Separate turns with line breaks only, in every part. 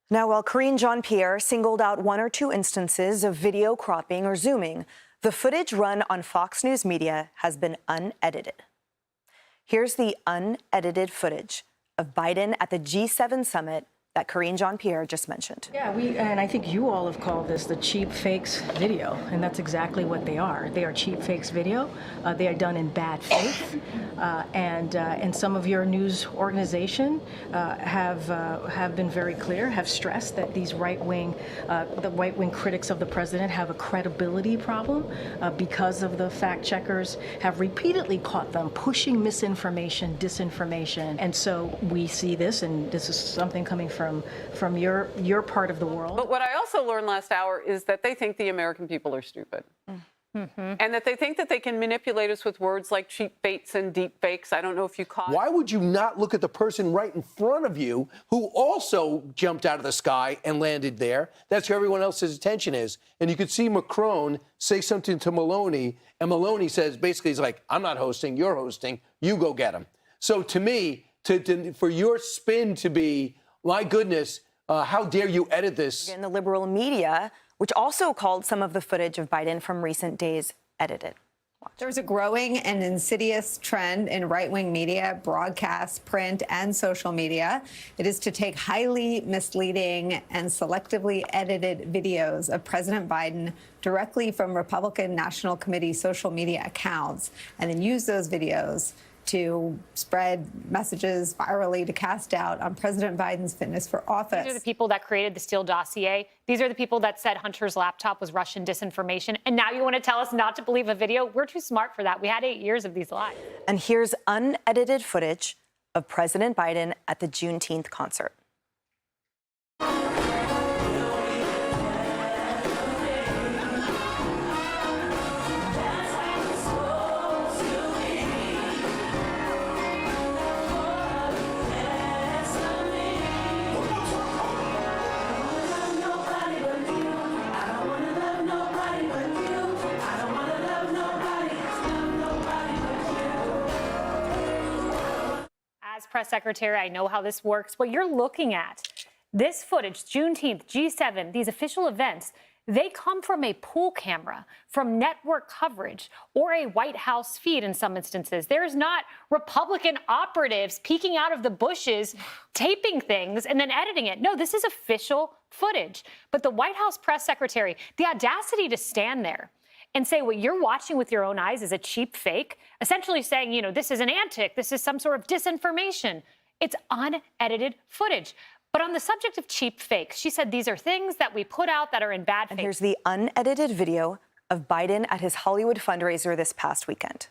Now, while Karine Jean-Pierre singled out one or two instances of video cropping or zooming, the footage run on Fox News Media has been unedited. Here's the unedited footage of Biden at the G7 summit that Karine Jean-Pierre just mentioned.
Yeah, and I think you all have called this the cheap fakes video, and that's exactly what they are. They are cheap fakes video. They are done in bad faith, and some of your news organization have been very clear, have stressed that these the right-wing critics of the president have a credibility problem because of the fact checkers have repeatedly caught them pushing misinformation, disinformation, and so we see this, and this is something coming from your part of the world.
But what I also learned last hour is that they think the American people are stupid. And that they think that they can manipulate us with words like cheap fakes and deep fakes. I don't know if you caught.
Why would you not look at the person right in front of you who also jumped out of the sky and landed there? That's where everyone else's attention is. And you could see Macron say something to Maloney, and Maloney says, basically, he's like, I'm not hosting, you're hosting, you go get him. So to me, for your spin to be, my goodness, how dare you edit this?
In the liberal media, which also called some of the footage of Biden from recent days edited. Watch.
There's a growing and insidious trend in right-wing media, broadcast, print, and social media. It is to take highly misleading and selectively edited videos of President Biden directly from Republican National Committee social media accounts and then use those videos to spread messages virally to cast doubt on President Biden's fitness for office.
These are the people that created the Steele dossier. These are the people that said Hunter's laptop was Russian disinformation. And now you want to tell us not to believe a video? We're too smart for that. We had 8 years of these lies.
And here's unedited footage of President Biden at the Juneteenth concert.
As press secretary, I know how this works. What you're looking at, this footage, Juneteenth, G7, these official events, they come from a pool camera, from network coverage, or a White House feed in some instances. There's not Republican operatives peeking out of the bushes, taping things and then editing it. No, this is official footage. But the White House press secretary, the audacity to stand there and say what you're watching with your own eyes is a cheap fake, essentially saying, you know, this is an antic, this is some sort of disinformation. It's unedited footage. But on the subject of cheap fakes, she said these are things that we put out that are in bad faith.
And here's the unedited video of Biden at his Hollywood fundraiser this past weekend.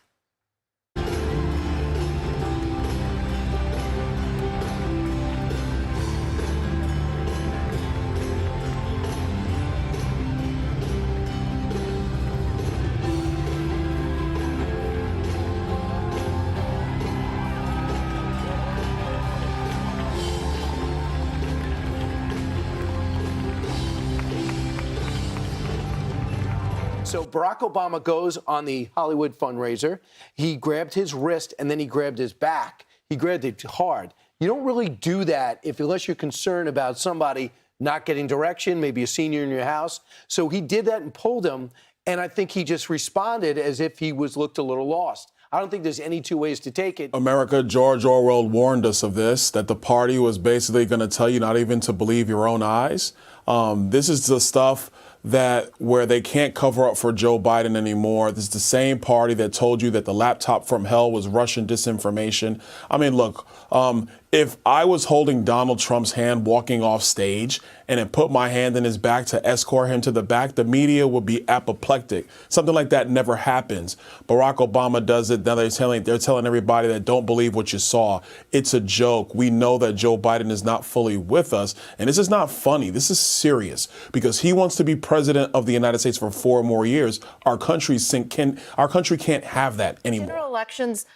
So Barack Obama goes on the Hollywood fundraiser. He grabbed his wrist and then he grabbed his back. He grabbed it hard. You don't really do that unless you're concerned about somebody not getting direction, maybe a senior in your house. So he did that and pulled him. And I think he just responded as if he looked a little lost. I don't think there's any two ways to take it.
America, George Orwell warned us of this, that the party was basically going to tell you not even to believe your own eyes. This is the stuff where they can't cover up for Joe Biden anymore. This is the same party that told you that the laptop from hell was Russian disinformation. I mean, look, if I was holding Donald Trump's hand walking off stage and then put my hand in his back to escort him to the back, the media would be apoplectic. Something like that never happens. Barack Obama does it. Now they're telling everybody that don't believe what you saw. It's a joke. We know that Joe Biden is not fully with us. And this is not funny. This is serious because he wants to be president of the United States for 4 more years. Our country can't have that anymore.
General elections,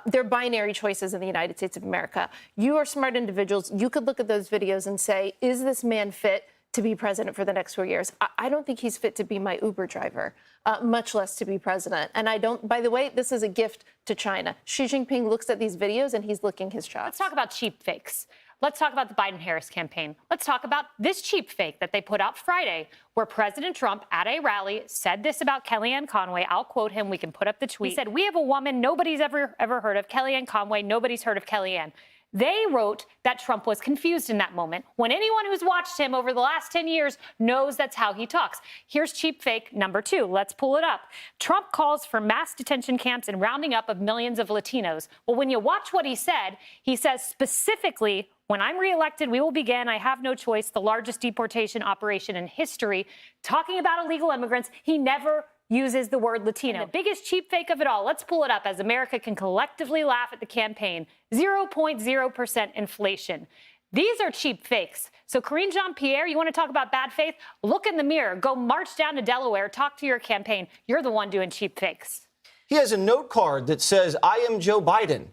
they're binary choices in the United States of America. You are smart individuals. You could look at those videos and say, is this man fit to be president for the next 4 years? I don't think he's fit to be my Uber driver, much less to be president. And I don't, by the way, this is a gift to China. Xi Jinping looks at these videos and he's licking his chops.
Let's talk about cheap fakes. Let's talk about the Biden-Harris campaign. Let's talk about this cheap fake that they put out Friday, where President Trump at a rally said this about Kellyanne Conway. I'll quote him. We can put up the tweet. He said, "We have a woman nobody's ever heard of, Kellyanne Conway. Nobody's heard of Kellyanne." They wrote that Trump was confused in that moment, when anyone who's watched him over the last 10 years knows that's how he talks. Here's cheap fake number 2. Let's pull it up. Trump calls for mass detention camps and rounding up of millions of Latinos. Well, when you watch what he says specifically, "When I'm reelected, we will begin, I have no choice, the largest deportation operation in history." Talking about illegal immigrants, he never uses the word Latino. And the biggest cheap fake of it all, let's pull it up as America can collectively laugh at the campaign, 0.0% inflation. These are cheap fakes. So Karine Jean-Pierre, you want to talk about bad faith? Look in the mirror, go march down to Delaware, talk to your campaign. You're the one doing cheap fakes.
He has a note card that says, "I am Joe Biden."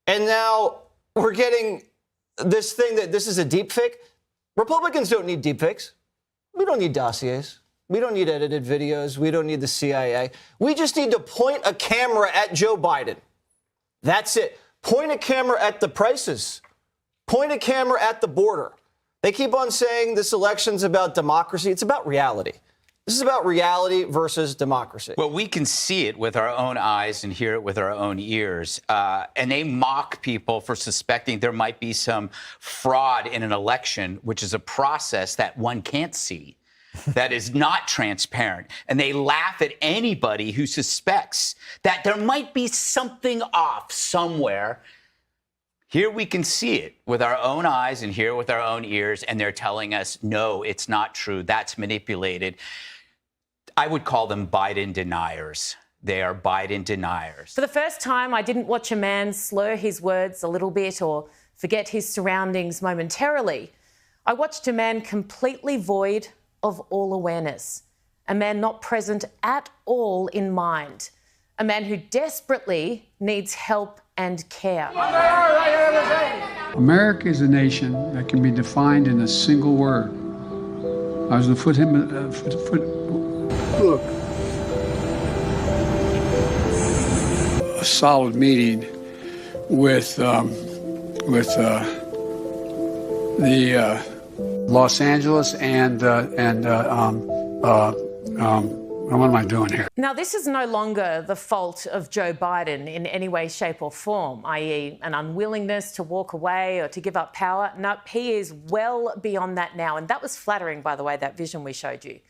And now we're getting this thing that this is a deep fake. Republicans don't need deep fakes. We don't need dossiers. We don't need edited videos. We don't need the CIA. We just need to point a camera at Joe Biden. That's it. Point a camera at the prices. Point a camera at the border. They keep on saying this election's about democracy. It's about reality. This is about reality versus democracy.
Well, we can see it with our own eyes and hear it with our own ears. And they mock people for suspecting there might be some fraud in an election, which is a process that one can't see, that is not transparent. And they laugh at anybody who suspects that there might be something off somewhere. Here we can see it with our own eyes and hear it with our own ears, and they're telling us, no, it's not true. That's manipulated. I would call them Biden deniers. They are Biden deniers.
For the first time, I didn't watch a man slur his words a little bit or forget his surroundings momentarily. I watched a man completely void of all awareness, a man not present at all in mind, a man who desperately needs help and care.
America is a nation that can be defined in a single word. I was going to look, a solid meeting with the Los Angeles and what am I doing here?
Now, this is no longer the fault of Joe Biden in any way, shape or form, i.e. an unwillingness to walk away or to give up power. No, he is well beyond that now. And that was flattering, by the way, that vision we showed you.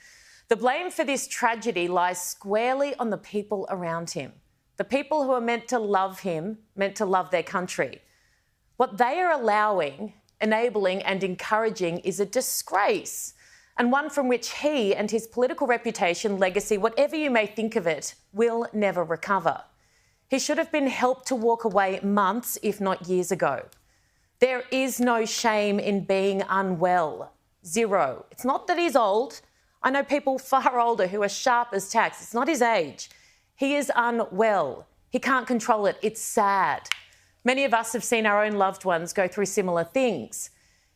The blame for this tragedy lies squarely on the people around him, the people who are meant to love him, meant to love their country. What they are allowing, enabling and encouraging is a disgrace, and one from which he and his political reputation, legacy, whatever you may think of it, will never recover. He should have been helped to walk away months, if not years ago. There is no shame in being unwell. Zero. It's not that he's old. I know people far older who are sharp as tacks. It's not his age. He is unwell. He can't control it. It's sad. Many of us have seen our own loved ones go through similar things.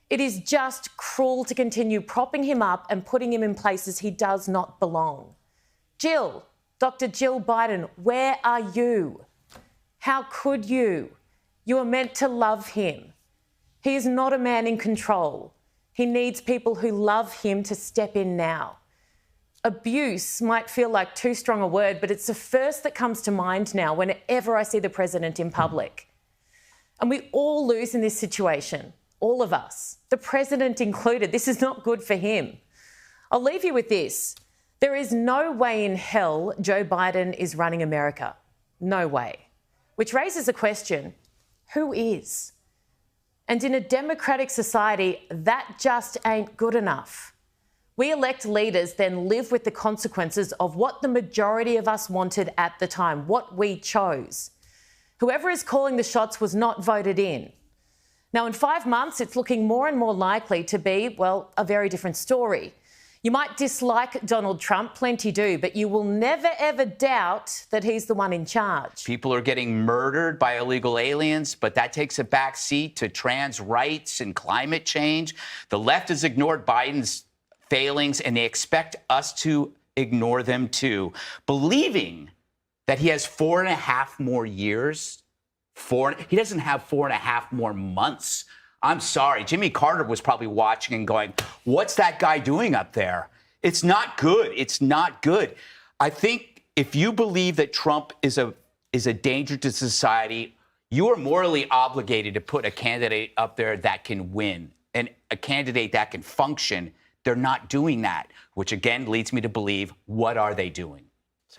It is just cruel to continue propping him up and putting him in places he does not belong. Jill, Dr. Jill Biden, where are you? How could you? You are meant to love him. He is not a man in control. He needs people who love him to step in now. Abuse might feel like too strong a word, but it's the first that comes to mind now whenever I see the president in public. And we all lose in this situation. All of us, the president included. This is not good for him. I'll leave you with this. There is no way in hell Joe Biden is running America. No way. Which raises the question, who is? And in a democratic society, that just ain't good enough. We elect leaders, then live with the consequences of what the majority of us wanted at the time, what we chose. Whoever is calling the shots was not voted in. Now, in 5 months, it's looking more and more likely to be, well, a very different story. You might dislike Donald Trump, plenty do, but you will never, ever doubt that he's the one in charge.
People are getting murdered by illegal aliens, but that takes a back seat to trans rights and climate change. The left has ignored Biden's failings, and they expect us to ignore them too, believing that he has 4.5 more years. He doesn't have 4.5 more months I'm sorry. Jimmy Carter was probably watching and going, what's that guy doing up there? It's not good. It's not good. I think if you believe that Trump is a danger to society, you are morally obligated to put a candidate up there that can win and a candidate that can function. They're not doing that, which again leads me to believe, what are they doing?